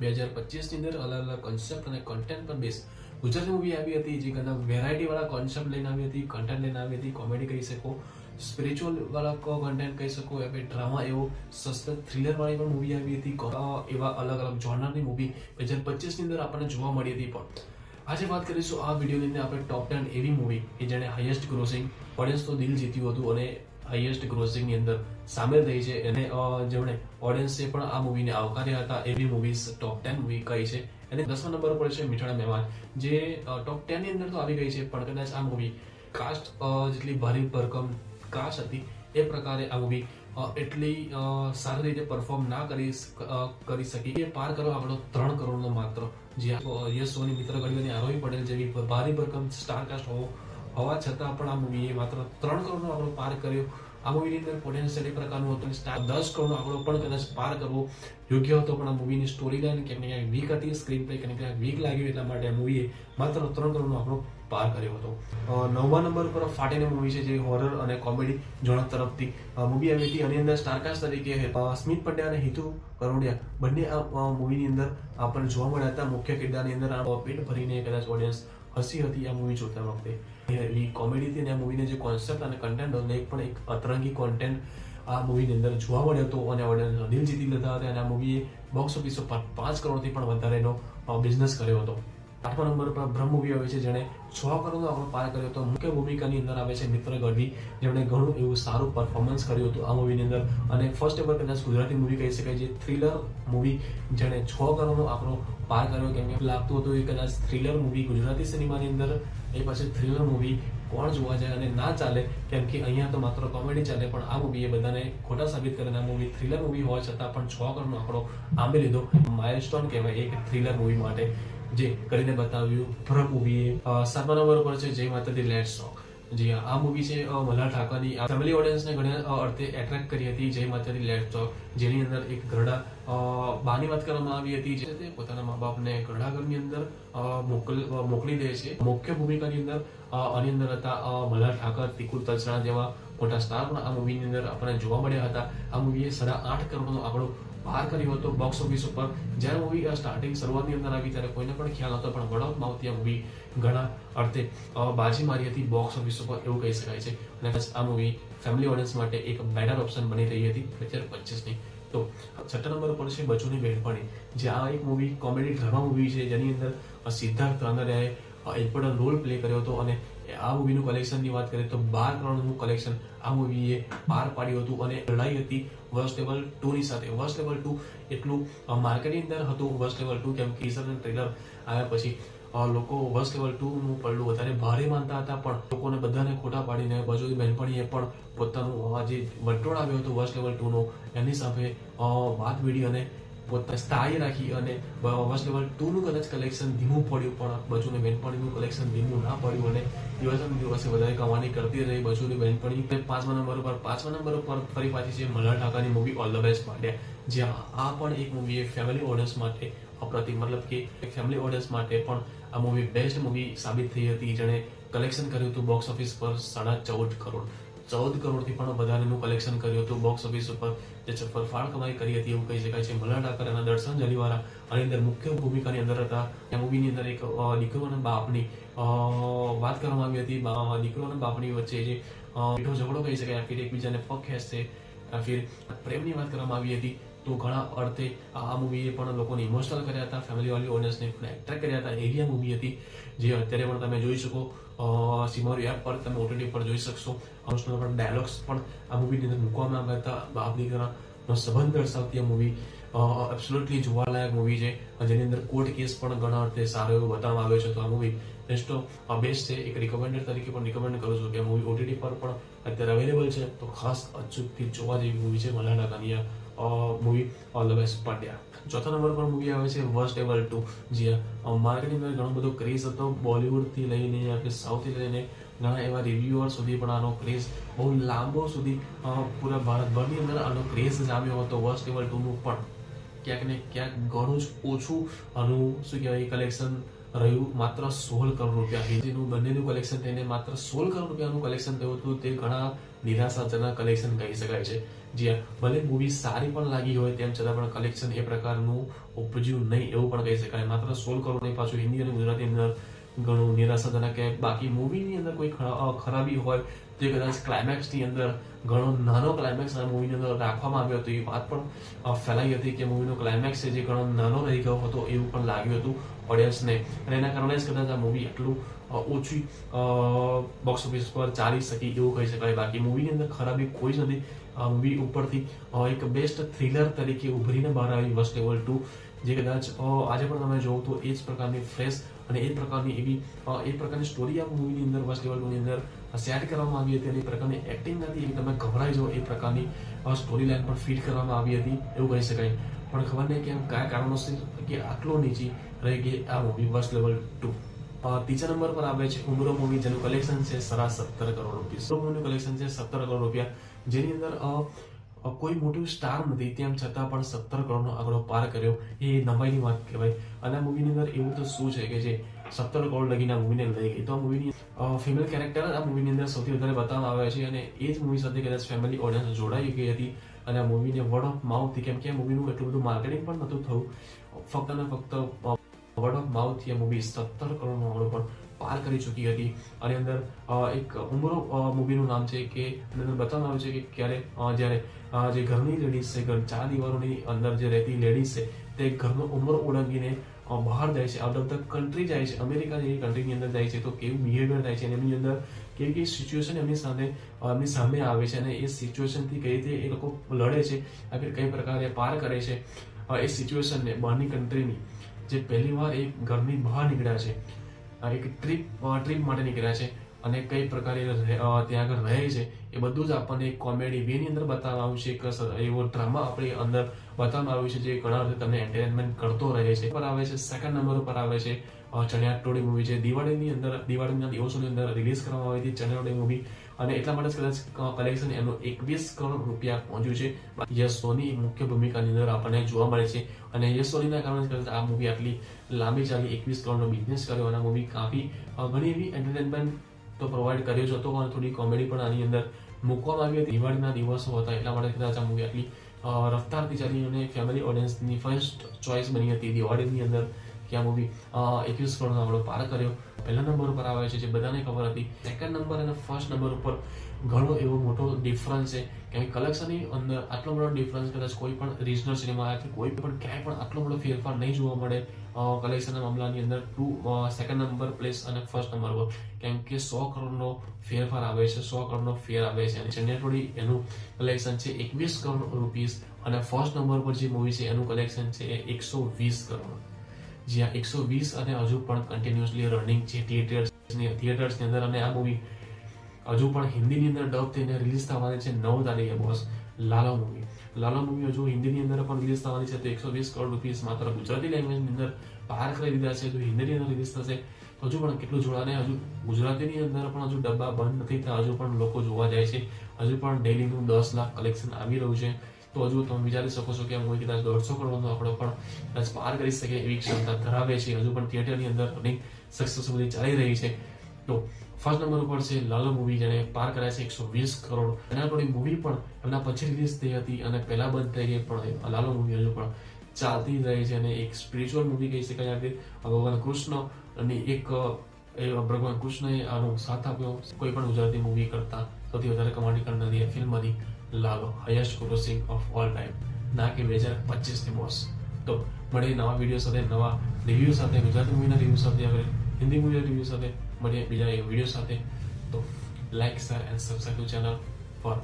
2025 ની અંદર અલગ અલગ કોન્સેપ્ટ અને કન્ટેન્ટ પર બેઝ ગુજરાતી મૂવી આવી હતી, જે ઘણા વેરાયટી વાળા કોન્સેપ્ટ લઈને આવી હતી, કન્ટેન્ટ લઈને આવી હતી. કોમેડી કહી શકો, સ્પિરિચ્યુઅલ વાળા કન્ટેન્ટ કહી શકો, એ ડ્રામા એવો સસ્પેન્સ થ્રિલર વાળી પણ મૂવી આવી હતી. એવા અલગ અલગ જોનરની મૂવી 2025 ની અંદર આપણને જોવા મળી હતી. પણ આજે વાત કરીશું આ વિડીયોની અંદર આપણે ટોપ 10 એવી મૂવી કે જેણે હાઈએસ્ટ ગ્રોસિંગ ઓડિયન્સ તો દિલ જીત્યું હતું અને હાઈએસ્ટ ગ્રોસિંગ ની અંદર સામેલ થઈ છે, અને જેમણે ઓડિયન્સે પણ આ મૂવીને આવકાર્યા હતા એવી મૂવીઝ ટોપ 10 મૂવી કઈ છે. અને 10મા નંબર પર છે મીઠાણા મહેમાન, જે ટોપ 10 ની અંદર તો આવી ગઈ છે, પણ કદાચ આ મૂવી કાસ્ટ જેટલી ભારી ભરકમ કાસ્ટ હતી એ પ્રકારે આ મૂવી એટલી સારી રીતે પરફોર્મ ના કરી શકી. એ પાર કરવા આપણો 3 કરોડનો માત્ર, જે યસ સોની, મિત્ર ગઢવી, આરોહી પટેલ જેવી ભારી ભરકમ સ્ટાર કાસ્ટ હોવા છતાં પણ આ મૂવીએ માત્ર 3 કરોડનો આંકડો પાર કર્યો. આ મૂવીની અંદર પોટેન્શિયલ એ પ્રકારનું હતું, સ્ટાર 10 કરોડનો આંકડો પણ કદાચ પાર કરવો યોગ્ય હતો, પણ આ મૂવીની સ્ટોરી લાઈન ક્યાંક ને ક્યાંક વીક હતી, સ્ક્રીન પ્લે ક્યાંક ક્યાંક વીક લાગ્યું, એટલા માટે આ મૂવીએ માત્ર 3 કરોડનો આંકડો પાર કર્યો હતો. 9મા નંબર પર ફાટીને મૂવી છે, જે હોરર અને કોમેડી જોનર તરફથી મૂવી આવી હતી. આની અંદર સ્ટારકાસ્ટ તરીકે સ્મિત પંડ્યા અને હિતુ કરોડિયા બંને આ મૂવીની અંદર આપણને જોવા મળ્યા હતા. મુખ્ય કિરદારની અંદર પેટ ભરીને કદાચ ઓડિયન્સ હસી હતી આ મૂવી જોતા વખતે. એવી કોમેડી હતી, અને આ મૂવીને જે કોન્સેપ્ટ અને કન્ટેન્ટ હતો એક અતરંગી કોન્ટેન્ટ આ મૂવીની અંદર જોવા મળ્યો હતો, અને ઓડિયન્સ દિલ જીતી લીધા હતા. અને આ મૂવીએ બોક્સ ઓફિસ પર 5 કરોડથી પણ વધારેનો બિઝનેસ કર્યો હતો. 8મા નંબર પર બ્રહ્મ મૂવી આવે છે, જેણે 6 કરોડનો આંકડો પાર કર્યો હતો. મુખ્ય ભૂમિકાની અંદર આવે છે મિત્ર ગઢવી, જેમણે ઘણું એવું સારું પરફોર્મન્સ કર્યું હતું આ મૂવીની અંદર. અને ફર્સ્ટ એવર કદાચ ગુજરાતી મૂવી કહી શકાય, જે થ્રિલર મૂવી જેણે 6 કરોડનો આંકડો પાર કર્યો. કેમ કે લાગતું હતું કે કદાચ થ્રિલર મૂવી ગુજરાતી સિનેમાની અંદર એ પછી થ્રિલર મૂવી કોણ જોવા જાય અને ના ચાલે, કેમ કે અહીંયા તો માત્ર કોમેડી ચાલે. પણ આ મૂવીએ બધાને ખોટા સાબિત કરીને આ મૂવી થ્રિલર મૂવી હોવા છતાં પણ 6 કરોડનો આંકડો આંબી લીધો. માઇલસ્ટોન કહેવાય એક થ્રિલર મૂવી માટે, જે કરીને બતાવ્યું. બ્રહ્મ મૂવીએ 7મા નંબર પર છે જય માતાજી લેટ્સ ટોક. જી આ મૂવી છે મલ્હાર ઠાકરની ફેમિલી ઓડિયન્સને ઘણા અર્થે એટ્રેક્ટ કરી હતી. જય માતાજી લેટ્સ ટોક, જેની અંદર એક ઘરડા બાની વાત કરવામાં આવી હતી, જે તે પોતાના મા બાપને ઘરડાઘરની અંદર મોકલી દે છે. મુખ્ય ભૂમિકાની અંદર આની અંદર હતા મલ્હાર ઠાકર, તિકુર તલસાણા જેવા મોટા સ્ટાર પણ આ મૂવીની અંદર આપણને જોવા મળ્યા હતા. આ મૂવીએ 8.5 કરોડનો આંકડો પાર કર્યો હતો બોક્સ ઓફિસ ઉપર. જ્યારે મૂવી સ્ટાર્ટિંગ શરૂઆતની અંદર આવી ત્યારે કોઈને પણ ખ્યાલ હતો, પણ વર્ડ ઓફ માઉથથી આ મૂવી ઘણા અર્થે બાજી મારી હતી બોક્સ ઓફિસ ઉપર, એવું કહી શકાય છે. અને આ મૂવી ફેમિલી ઓડિયન્સ માટે એક બેટર ઓપ્શન બની રહી હતી 2025ની. તો 6 નંબર પર છે બચુની બહેનપણી, જે આ એક મૂવી કોમેડી ડ્રામા મૂવી છે, જેની અંદર સિદ્ધાર્થ રાંદરિયાએ ઇમ્પોર્ટન્ટ રોલ પ્લે કર્યો હતો. અને આ મૂવીનું કલેક્શનની વાત કરીએ તો 12 કરોડનું કલેક્શન આ મૂવીએ પાર પાડ્યું હતું. અને લડાઈ હતી વર્સ્ટ લેવલ 2 ની સાથે. વર્સ્ટ લેવલ 2 એટલું માર્કેટની અંદર હતું વર્સ્ટ લેવલ 2, કેમ કે ટીઝર અને ટ્રેલર આવ્યા પછી લોકો વર્સ્ટ લેવલ 2 નું પડલું વધારે ભારે માનતા હતા, પણ લોકોને બધાને ખોટા પાડીને બચુની બહેનપણીએ પણ પોતાનું જે વંટોળ આવ્યો હતો વર્સ્ટ લેવલ 2 નો, એની સામે વાત વીડી અને પોતાને સ્થાયી રાખી. અને વર્સ્ટ લેવલ 2 નું કદાચ કલેક્શન ધીમું પડ્યું, પણ બચુની બહેનપણીનું કલેક્શન ધીમું ના પડ્યું, અને દિવસે વધારે કમાણી કરતી રહી બચુની બહેનપણી. 5મા નંબર પર ફરી પાછી છે મલ્હાર ઠાકરની મૂવી ઓલ ધ બેસ્ટ માંડ્યા, જ્યાં આ પણ એક મૂવી ફેમિલી ઓડિયન્સ માટે અપ્રતિમ, મતલબ કે ફેમિલી ઓડિયન્સ માટે પણ આ મૂવી બેસ્ટ મૂવી સાબિત થઈ હતી. જેણે કલેક્શન કર્યું હતું બોક્સ ઓફિસ પર 14.5 કરોડ. 14 કરોડથી પણ વધારેનું કલેક્શન કર્યું હતું બોક્સ ઓફિસ ઉપર, જે ફરફાળ કમાઈ કરી હતી એવું કહી શકાય છે. મલ્હાર ઠાકર અને દર્શન જલીવાળા આની અંદર મુખ્ય ભૂમિકાની અંદર હતા. આ મૂવીની અંદર એક દીકરો અને બાપની વાત કરવામાં આવી હતી. દીકરો અને બાપની વચ્ચે જે મીઠો ઝઘડો કહી શકાય, ફિર એકબીજાને પગ ખેંચશે, ફિર પ્રેમની વાત કરવામાં આવી હતી. તો ઘણા અર્થે આ મૂવીએ પણ લોકોને ઇમોશનલ કર્યા હતા, ફેમિલી વાળી ઓડિયન્સને પણ એટ્રેક્ટ કર્યા હતા. એવી મૂવી હતી, જે અત્યારે પણ તમે જોઈ શકો સિમારી એપ પર, તમે ઓટીટી પર જોઈ શકશો. ઇમોશનલ પણ ડાયલોગ્સ પણ આ મૂવીની અંદર મૂકવામાં આવ્યા હતા. બાપ દીકરાનો સંબંધ દર્શાવતી આ મૂવી એબ્સોલ્યુટલી જોવાલાયક મૂવી છે, જેની અંદર કોર્ટ કેસ પણ ઘણા અર્થે સારો એવો બતાવવામાં આવ્યો છે. તો આ મૂવી બેસ્ટ છે, એક રિકમેન્ડેડ તરીકે પણ રિકમેન્ડ કરું છું કે આ મૂવી ઓટીટી પર પણ અત્યારે અવેલેબલ છે. તો ખાસ અચૂકથી જોવા જેવી મૂવી છે મલ્હાર ઠાકરની મૂવી ઓલ ધ બેસ્ટ માંડ્યા. 4થા નંબર પર મૂવી આવે છે વર્સ્ટ લેવલ 2, જે માર્કેટિંગ અંદર ઘણો બધો ક્રેઝ હતો. બોલિવૂડથી લઈને આપણે સાઉથથી લઈને ઘણા એવા રિવ્યુઅર સુધી પણ આનો ક્રેઝ બહુ લાંબો સુધી પૂરા ભારતભરની અંદર આનો ક્રેઝ જામ્યો હતો. વર્સ્ટ લેવલ 2 નું પણ ક્યાંક ને ક્યાંક ઘણું જ ઓછું આનું શું કહેવાય કલેક્શન રહ્યું, માત્ર 16 કરોડ રૂપિયા. જેનું બંનેનું કલેક્શન થઈને માત્ર 16 કરોડ રૂપિયાનું કલેક્શન થયું હતું, તે ઘણા નિરાશાજનક કલેક્શન કહી શકાય છે. જે ભલે મૂવી સારી પણ લાગી હોય તેમ છતાં પણ કલેક્શન એ પ્રકારનું ઉપજ્યું નહીં એવું પણ કહી શકાય. માત્ર 16 કરોડ નહીં, પાછું હિન્દી અને ગુજરાતી અંદર ઘણું નિરાશાજનક કે બાકી મૂવીની અંદર કોઈ ખરાબી હોય તો કદાચ ક્લાઇમેક્સની અંદર ઘણો નાનો ક્લાઇમેક્સ આ મૂવીની અંદર રાખવામાં આવ્યો હતો. એ વાત પણ ફેલાઈ હતી કે મૂવીનો ક્લાઇમેક્સ છે જે ઘણો નાનો રહી ગયો હતો એવું પણ લાગ્યું હતું ઓડિયન્સને, અને એના કારણે જ કદાચ આ મૂવી એટલું ઓછી બોક્સ ઓફિસ પર ચાલી શકી એવું કહી શકાય. બાકી મૂવીની અંદર ખરાબી કોઈ જ નથી. મૂવી ઉપરથી એક બેસ્ટ થ્રિલર તરીકે ઉભરીને બહાર આવી વોચ લેવલ 2, જે કદાચ આજે પણ તમે જોવો તો એ જ પ્રકારની ફ્રેશ અને એ પ્રકારની એવી એક પ્રકારની સ્ટોરી આ મૂવીની અંદર વોચ લેવલ 2 ની અંદર સેટ કરવામાં આવી હતી, અને એ પ્રકારની એક્ટિંગ નથી એવી તમે ગભરાઈ જાઓ એ પ્રકારની સ્ટોરી લાઈન પણ ફીડ કરવામાં આવી હતી એવું કહી શકાય. પણ ખબર નહીં કેમ કયા કારણોસર કે આટલો નીચી રહી ગઈ આ મૂવી વોચ લેવલ 2. ત્રીજા નંબર પર આવે છે ઉમરો મૂવી, જેનું કલેક્શન છે 17.5 કરોડ રૂપિયા. ઉમરો મૂવીનું કલેક્શન છે 17 કરોડ રૂપિયા, જેની અંદર કોઈ મોટું સ્ટાર નથી તેમ છતાં પણ 17 કરોડનો આંકડો પાર કર્યો એ નવાઈની વાત કહેવાય. અને આ મૂવીની અંદર એવું તો શું છે કે જે 17 કરોડ લગીને આ મૂવીને લઈ ગઈ. તો આ મૂવીની ફિમેલ કેરેક્ટર આ મૂવીની અંદર સૌથી વધારે બતાવવામાં આવે છે, અને એ જ મૂવી સાથે કદાચ ફેમિલી ઓડિયન્સ જોડાઈ ગઈ હતી, અને આ મૂવીને વર્ડ ઓફ માઉથથી, કેમ કે આ મૂવીનું એટલું બધું માર્કેટિંગ પણ નહોતું થયું, ફક્ત ને ફક્ત વર્ડ ઓફ માઉથથી આ મૂવી 17 કરોડનો આંકડો પણ પાર કરી ચૂકી હતી. અને અંદર એક ઉમરો મૂવીનું નામ છે કે અંદર બતાવવામાં આવ્યું છે કે ક્યારે જ્યારે જે ઘરની લેડીઝ છે, ઘર 4 દિવારોની અંદર જે રહેતી લેડીઝ છે તે ઘરનો ઉમરો ઓળંગીને બહાર જાય છે, આઉટ ઓફ ધ કન્ટ્રી જાય છે, અમેરિકા જેવી કન્ટ્રીની અંદર જાય છે, તો કેવું બિહેવિયર થાય છે, અને એમની અંદર કેવી કેવી સિચ્યુએશન એમની સામે આવે છે, અને એ સિચ્યુએશનથી કઈ રીતે એ લોકો લડે છે, આખરે કઈ પ્રકારે પાર કરે છે એ સિચ્યુએશનને. બહારની કન્ટ્રીની જે પહેલી વાર એ ઘરની બહાર નીકળ્યા છે, એક ટ્રીપ માટે નીકળ્યા છે, અને કઈ પ્રકારે ત્યાં આગળ રહે છે એ બધું જ આપણને કોમેડી વેની અંદર બતાવવામાં આવ્યું છે. એક એવો ડ્રામા આપણી અંદર બતાવવામાં આવ્યું છે જે ઘણા રીતે તમને એન્ટરટેનમેન્ટ કરતો રહે છે. પર આવે છે સેકન્ડ નંબર ઉપર આવે છે ચણિયા ટોળી મૂવી, જે દિવાળીના દિવસોની અંદર રિલીઝ કરવામાં આવી હતી ચણિયા ટોળી મૂવી, અને એટલા માટે જ કદાચ કલેક્શન એનું 21 કરોડ રૂપિયા પહોંચ્યું છે. યશ સોની મુખ્ય ભૂમિકાની અંદર આપણને જોવા મળે છે, અને યશ સોનીના કારણે કદાચ આ મૂવી આટલી લાંબી ચાલી 21 કરોડનો બિઝનેસ કર્યો, અને આ મૂવી કાફી ઘણી એવી એન્ટરટેનમેન્ટ તો પ્રોવાઈડ કર્યો જ હતો, અને થોડી કોમેડી પણ આની અંદર મૂકવામાં આવી હતી. દિવાળીના દિવસો હતા એટલા માટે કદાચ આ મૂવી આટલી રફતારથી ચાલી, અને ફેમિલી ઓડિયન્સની ફર્સ્ટ ચોઇસ બની હતી દિવાળીની અંદર કે આ મૂવી 21 કરોડનો આંકડો પાર કર્યો. પહેલા નંબર ઉપર આવે છે જે બધાને ખબર હતી. સેકન્ડ નંબર અને ફર્સ્ટ નંબર ઉપર ઘણો એવો મોટો ડિફરન્સ છે, કેમ કે કલેક્શનની અંદર આટલો મોટો ડિફરન્સ કદાચ કોઈ પણ રિજનલ સિનેમા કે કોઈ પણ ક્યાંય પણ આટલો મોટો ફેરફાર નહીં જોવા મળે કલેક્શનના મામલાની અંદર. સેકન્ડ નંબર પ્લેસ અને ફર્સ્ટ નંબર પર, કેમ કે 100 કરોડનો ફેરફાર આવે છે, 100 કરોડનો ફેર આવે છે. અને ચણિયા ટોળી એનું કલેક્શન છે 21 કરોડ રૂપીસ, અને ફર્સ્ટ નંબર પર જે મૂવી છે એનું કલેક્શન છે 120 કરોડ, જ્યાં 120 અને હજુ પણ કન્ટિન્યુઅસલી રનિંગ છે થિયેટર્સની અંદર. અને આ મૂવી હજુ પણ હિન્દીની અંદર ડબ થઈને રિલીઝ થવાની છે 9 તારીખે બોસ. લાલો મૂવી હજુ હિન્દીની અંદર પણ રિલીઝ થવાની છે, તો 120 કરોડ રૂપીસ માત્ર ગુજરાતી લેંગ્વેજની અંદર પાર કરી દીધા છે. જો હિન્દીની અંદર રિલીઝ થશે તો હજુ પણ કેટલું જોડાને, હજુ ગુજરાતીની અંદર પણ હજુ ડબ્બા બંધ નથી થયા, હજુ પણ લોકો જોવા જાય છે, હજુ પણ ડેલીનું 10 લાખ કલેક્શન આવી રહ્યું છે. તો હજુ તમે વિચારી શકો છો કે આ મૂવી કદાચ 150 કરોડનો આંકડો પણ કદાચ પાર કરી શકે એવી ક્ષમતા ધરાવે છે. હજુ પણ થિયેટરની અંદર રનિંગ સક્સેસફુલી ચાલી રહી છે. તો ફર્સ્ટ નંબર ઉપર છે લાલો મૂવી, જેને પાર કર્યા છે 120 કરોડ. એના થોડી મૂવી પણ એમના પછી રિલીઝ થઈ હતી અને પહેલા બંધ થઈ ગઈ, પણ લાલો મૂવી હજુ પણ ચાલતી રહી છે, અને એક સ્પિરિચ્યુઅલ મૂવી કહી શકાય કે ભગવાન કૃષ્ણ અને એક ભગવાન કૃષ્ણએ આનો સાથ આપ્યો. કોઈ પણ ગુજરાતી મૂવી કરતા સૌથી વધારે કમાણી કરનારી આ ફિલ્મ હતી Lalo, highest grossing of all time, ના કે 2025 ની બોસ. તો મળીએ નવા વિડીયો સાથે, નવા રિવ્યુ સાથે, ગુજરાતી મૂવીના રિવ્યુ સાથે, હવે હિન્દી મૂવીના રિવ્યુ સાથે મળીએ બીજા એક વિડીયો સાથે. તો like, share and subscribe two channel four